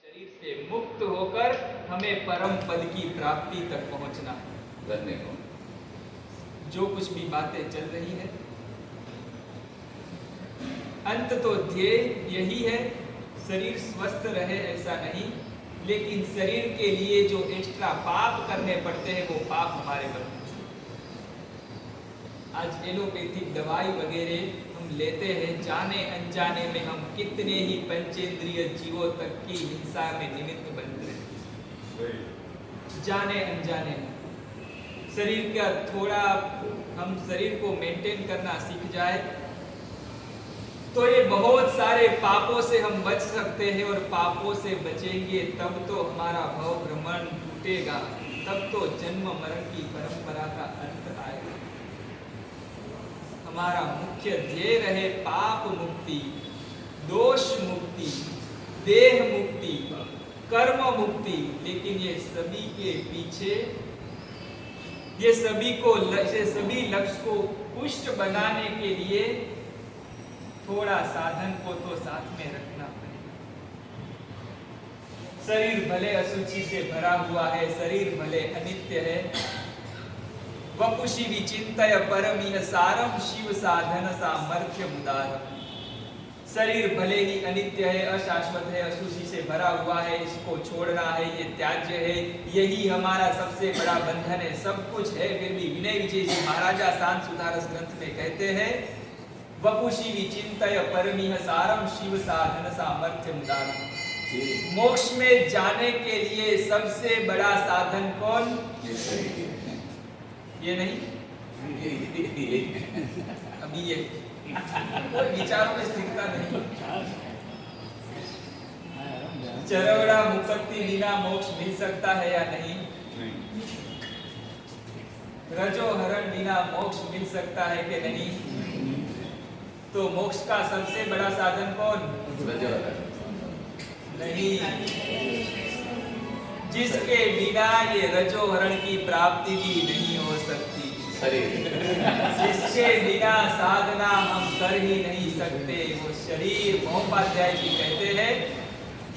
शरीर से मुक्त होकर हमें परम पद की प्राप्ति तक पहुंचना है। करने को जो कुछ भी बातें चल रही है, अंत तो ध्येय यही है, शरीर स्वस्थ रहे ऐसा नहीं, लेकिन शरीर के लिए जो एक्स्ट्रा पाप करने पड़ते हैं वो पाप हमारे पर। आज एलोपैथिक दवाई वगैरह हम लेते हैं, जाने अनजाने में हम कितने ही पंचेंद्रिय जीवों तक की हिंसा में निमित्त बनते हैं, जाने अनजाने में। शरीर का थोड़ा हम शरीर को मेंटेन करना सीख जाए तो ये बहुत सारे पापों से हम बच सकते हैं, और पापों से बचेंगे तब तो हमारा भव भ्रमण टूटेगा, तब तो जन्म मरण की परंपरा का अंत आएगा। हमारा मुख्य ध्येय रहे पाप मुक्ति, दोष मुक्ति, देह मुक्ति, कर्म मुक्ति। लेकिन ये सभी के पीछे ये सभी लक्ष्य को पुष्ट बनाने के लिए थोड़ा साधन को तो साथ में रखना पड़ेगा। शरीर भले अशुचि से भरा हुआ है, शरीर भले अनित्य है, वपुषि विचिंतय परमिह सारम शिव साधन सामर्थ्य मुदारम। शरीर भले ही अनित्य है, अशाश्वत है, अशुचि से भरा हुआ है, इसको छोड़ना है, ये त्याज्य है, यही हमारा सबसे बड़ा बंधन है। सब कुछ है, फिर भी विनय विजय जी महाराजा शांत सुधारस ग्रंथ में कहते हैं, वपुषि विचिंतय परमिह सारम शिव साधन सामर्थ्य मुदारम। मोक्ष में जाने के लिए सबसे बड़ा साधन कौन? ये नहीं, अभी ये कोई विचारों में स्थिरता नहीं। चरवड़ा मुक्ति बिना मोक्ष मिल सकता है या नहीं? रजो हरण बिना मोक्ष मिल सकता है कि नहीं? तो मोक्ष का सबसे बड़ा साधन कौन? नहीं, जिसके बिना ये रजो हरण की प्राप्ति भी नहीं हो सकती, जिसके बिना साधना हम कर ही नहीं सकते, वो शरीर। महोपाध्याय जी कहते हैं,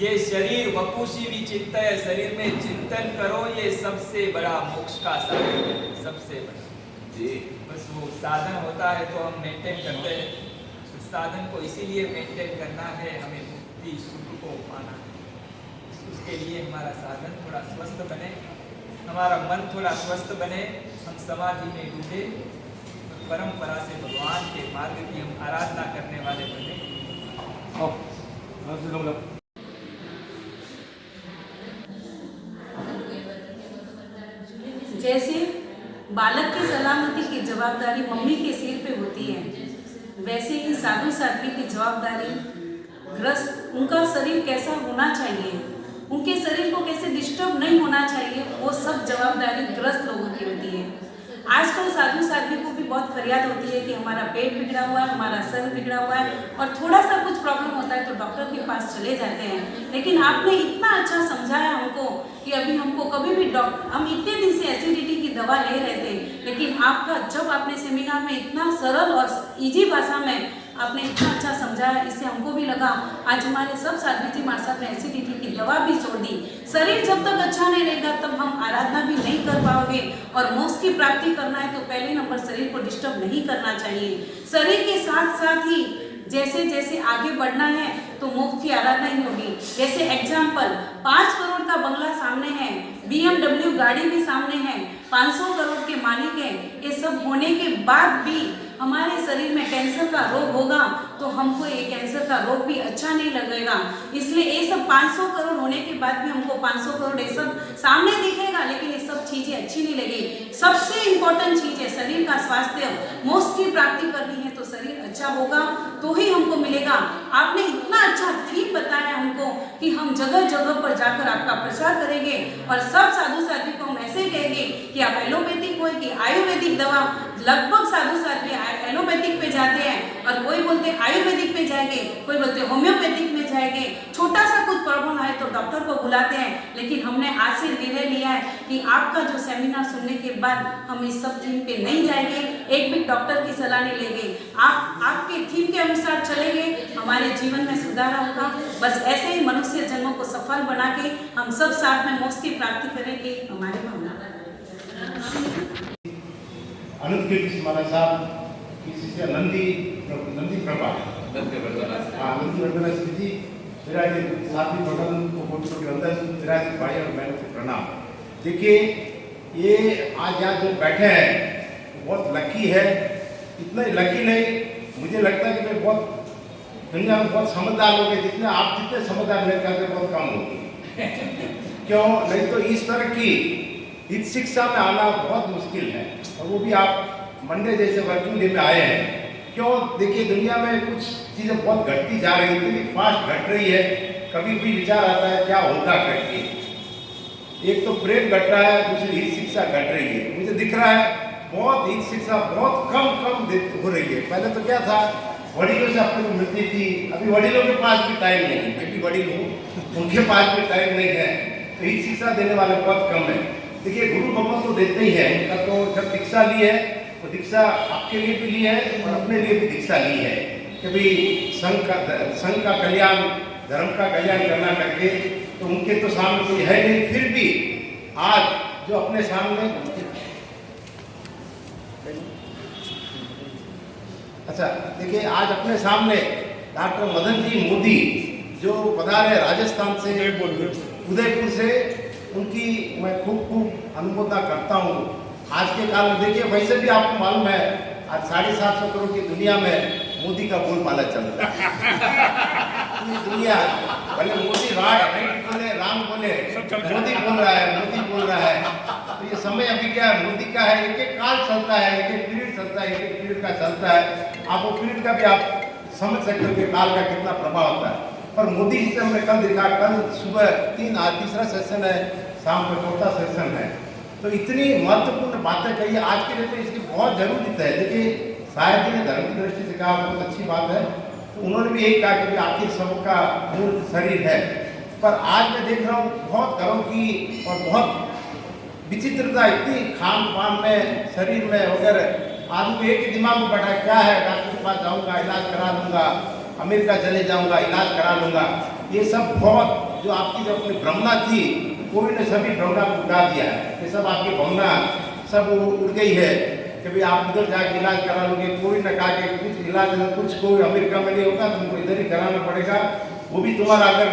ये शरीर वपुषि विचिंतय, शरीर में चिंतन करो, ये सबसे बड़ा मोक्ष का साधन है, सबसे बड़ा जी। बस वो साधन होता है तो हम मेंटेन करते हैं। साधन को इसीलिए मेंटेन करना है, हमें मुक्ति सुख को पाना है। उसके लिए हमारा साधन थोड़ा स्वस्थ बने, हमारा मन थोड़ा स्वस्थ बने, हम समाधि में डूबे, परंपरा से भगवान के मार्ग की हम आराधना करने वाले बने। जैसे बालक की सलामती की जवाबदारी मम्मी के सिर पे होती है, वैसे ही साधु साध्वी की जवाबदारी ग्रस्त, उनका शरीर कैसा होना चाहिए, उनके शरीर को कैसे डिस्टर्ब नहीं होना चाहिए, वो सब जवाबदारी ग्रस्त लोगों की होती है। आजकल साधु साध्वी को भी बहुत फरियाद होती है कि हमारा पेट बिगड़ा हुआ है, हमारा सर बिगड़ा हुआ है, और थोड़ा सा कुछ प्रॉब्लम होता है तो डॉक्टर के पास चले जाते हैं। लेकिन आपने इतना अच्छा समझाया हमको कि अभी हमको कभी भी हम इतने दिन से एसिडिटी की दवा ले रहे थे, लेकिन आपका जब आपने सेमिनार में इतना सरल और ईजी भाषा में आपने इतना अच्छा समझाया, इससे हमको भी लगा आज हमारे सब साध्वी जी महाराज साहब ने एसिडिटी की दवा भी छोड़ दी। शरीर जब तक अच्छा नहीं रहेगा तब हम आराधना भी नहीं कर पाओगे, और मोक्ष की प्राप्ति करना है तो पहले नंबर शरीर को डिस्टर्ब नहीं करना चाहिए। शरीर के साथ साथ ही जैसे जैसे आगे बढ़ना है तो मोक्ष की आराधना ही होगी। जैसे एग्जाम्पल, 5 करोड़ का बंगला सामने है, BMW गाड़ी भी सामने है, 500 करोड़ के मालिक हैं, ये सब होने के बाद भी हमारे शरीर में कैंसर का रोग होगा तो हमको ये कैंसर का रोग भी अच्छा नहीं लगेगा। इसलिए ये सब 500 करोड़ होने के बाद भी हमको 500 करोड़ ये सब सामने दिखेगा, लेकिन ये सब चीज़ें अच्छी नहीं लगेगी। सबसे इम्पोर्टेंट चीज़ है शरीर का स्वास्थ्य। मोक्ष की प्राप्ति करनी है तो शरीर अच्छा होगा तो ही हमको मिलेगा। आपने इतना अच्छा थीम बताया हमको कि हम जगह जगह पर जाकर आपका प्रचार करेंगे और सब साधु साध्वी को हम ऐसे कहेंगे कि आप एलोपैथिक हो कि आयुर्वेदिक दवा, लगभग साधु साध्वी एलोपैथिक पे जाते हैं और कोई बोलते हैं आयुर्वेदिक पे जाएंगे, कोई बोलते हैं होम्योपैथिक में जाएंगे। छोटा सा कुछ प्रॉब्लम आए तो डॉक्टर को बुलाते हैं, लेकिन हमने आज से निर्णय लिया है कि आपका जो सेमिनार सुनने के बाद हम इस सब थीम पे नहीं जाएंगे, एक भी डॉक्टर की सलाह नहीं लेंगे। आप आपके थीम के अनुसार चलेंगे, हमारे जीवन में सुधार होगा। बस ऐसे ही मनुष्य जन्मों को सफल बना के हम सब साथ में मोक्ष की प्राप्ति करेंगे, हमारी भावना। अनंत कीर्ति महाराज साहब की शिष्य नंदी प्रभा, नंदी वर्धना स्थिति विराजित साथी भगवान को कोटि कोटि वंदन, विराजित भाई और बहनों को प्रणाम। देखिए, ये आज यहाँ जो बैठे हैं बहुत लकी है। इतना ही लकी नहीं, मुझे लगता है कि मैं बहुत दुनिया में बहुत समझदार लोग हैं, जितने आप जितने समझदार मेरे ख्याल से बहुत कम लोग। क्यों? नहीं तो इस तरह की इस शिक्षा में आना बहुत मुश्किल है, और वो भी आप मंडे जैसे वर्किंग डे में आए हैं। क्यों? देखिए, दुनिया में कुछ चीज़ें बहुत घटती जा रही है, इतनी फास्ट घट रही है, कभी भी विचार आता है क्या होगा करके। एक तो प्रेम घट रहा है, दूसरी हित शिक्षा घट रही है। मुझे दिख रहा है बहुत हित शिक्षा बहुत कम हो रही है। पहले तो क्या था, वडीलों से अपने को मिलती थी, अभी वडीलों के पास भी टाइम नहीं है। मैं भी वडील हूँ, उनके पास भी टाइम नहीं है, तो हित शिक्षा देने वाले बहुत कम है। देखिए, गुरु भगवान तो देते ही है, उनका तो जब दीक्षा ली है तो दीक्षा आपके लिए भी ली है और अपने लिए भी दीक्षा ली है कि भाई संघ का कल्याण, धर्म का कल्याण करना करके। तो उनके तो सामने कोई है नहीं, फिर भी आज जो अपने सामने, अच्छा देखिए, आज अपने सामने डॉक्टर मदन जी मोदी जो पधारे राजस्थान से, उदयपुर से, उनकी मैं खूब अनुमोदन करता हूँ। आज के काल में देखिए, वैसे भी आपको मालूम है आज 750 करोड़ की दुनिया में मोदी का बोलबाला चल रहा है। दुनिया भले मोदी राइट बोले, राम बोले, मोदी बोल रहा है, मोदी बोल रहा है। तो ये समय अभी क्या है, मोदी का है। एक एक काल चलता है, एक एक पीरियड चलता है, एक एक पीरियड का चलता है। आप वो पीरियड का भी आप समझ सकते हो कि काल का कितना प्रभाव होता है। पर मोदी जी से हमने कल देखा, कल सुबह तीसरा सेशन है, शाम को चौथा सेशन है। तो इतनी महत्वपूर्ण बातें कही आज के लिए, तो इसकी बहुत जरूरत है। देखिए, शायद जी ने धर्म की दृष्टि से कहा, बहुत अच्छी बात है। तो उन्होंने भी यही कहा कि आखिर सबका मूल शरीर है। पर आज मैं देख रहा हूँ बहुत घरों की और बहुत विचित्रता, इतनी खान पान में, शरीर में वगैरह। आदमी एक ही दिमाग में बैठा, क्या है, डॉक्टर के पास जाऊँगा, इलाज करा लूँगा, अमेरिका चले जाऊँगा, इलाज करा लूँगा। ये सब बहुत, जो आपकी जो अपनी भावना थी, कोई ने सभी भावना को उड़ा दिया है। ये सब आपकी भावना सब उड़ गई है कि भाई आप उधर जाके इलाज करा लोगे। कोई ने कहा कि कुछ इलाज कुछ कोई अमेरिका में नहीं होगा, तुमको इधर ही कराना पड़ेगा। वो भी तुम्हारा अगर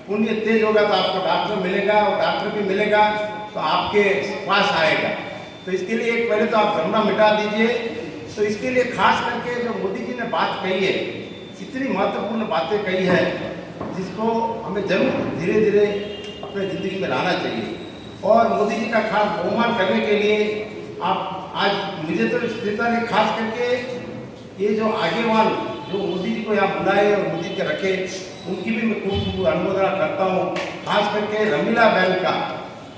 पुण्य तेज होगा तो आपको डॉक्टर मिलेगा, और डॉक्टर भी मिलेगा तो आपके पास आएगा। तो इसके लिए एक पहले तो आप भावना मिटा दीजिए। तो इसके लिए खास करके जो मोदी जी ने बात कही है, इतनी महत्वपूर्ण बातें कही है, जिसको हमें जरूर धीरे धीरे अपने ज़िंदगी में लाना चाहिए। और मोदी जी का खास बहुमान करने के लिए आप आज, मुझे तो देता नहीं, खास करके ये जो आगेवान जो मोदी जी को यहाँ बुलाए और मोदी के रखे, उनकी भी मैं खूब अनुमोदना करता हूँ। खास करके रमीला बहन का,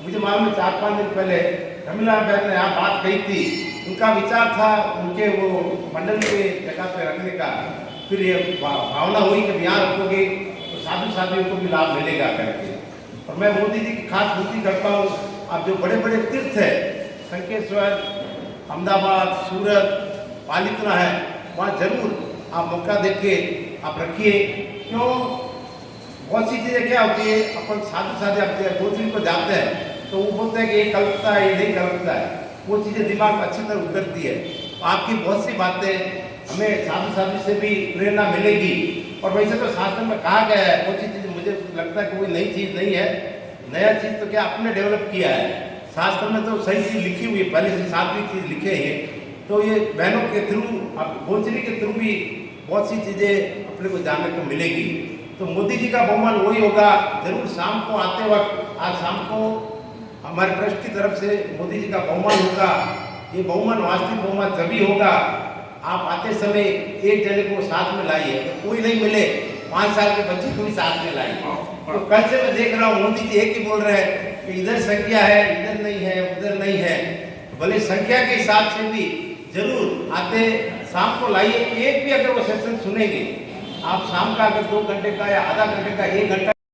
मुझे मालूम है 4-5 दिन पहले रमीला बहन ने यहाँ बात कही थी। उनका विचार था उनके वो मंडल के जगह पे रखने का। फिर ये भावना हुई कि यहाँ रखोगे तो साधु साधियों को भी लाभ मिलेगा करके। और मैं मोदी जी की खास विनती करता हूँ, आप जो बड़े बड़े तीर्थ है, संकेश्वर, अहमदाबाद, सूरत, पालितना है, वहाँ जरूर आप मौका देके आप रखिए। क्यों? बहुत सी चीज़ें क्या होती है, अपन साधु साधे अपने दो को जाते हैं तो वो बोलते हैं कि ये कल्पता है, ये नहीं कल्पता है। वो चीज़ें दिमाग में अच्छी तरह उतरती है। तो आपकी बहुत सी बातें हमें साधु साधु से भी प्रेरणा मिलेगी। और वैसे तो शास्त्र में कहा गया है, कोई चीज़ मुझे लगता है कि कोई नई चीज़ नहीं है, नया चीज़ तो क्या अपने डेवलप किया है। शास्त्र में तो सही चीज़ लिखी हुई है, पहले से सात्विक चीज़ लिखे हैं। तो ये बहनों के थ्रू, अब गोचरी के थ्रू भी बहुत सी चीज़ें अपने को जानने को मिलेगी। तो मोदी जी का बहुमान वही होगा, जरूर शाम को आते वक्त, आज शाम को हमारे ट्रस्ट की तरफ से मोदी जी का बहुमान होगा। ये बहुमान वास्तविक बहुमान तभी होगा, आप आते समय एक जने को साथ में लाइए, तो कोई नहीं मिले 5 साल के बच्चे को भी साथ में लाइए। तो कल से मैं देख रहा हूँ मोदी जी एक ही बोल रहे हैं कि इधर संख्या है, इधर नहीं है, उधर नहीं है। भले संख्या के हिसाब से भी जरूर आते शाम को लाइए। एक भी अगर वो सेशन सुनेंगे, आप शाम का अगर 2 घंटे का या आधा घंटे का 1 घंटा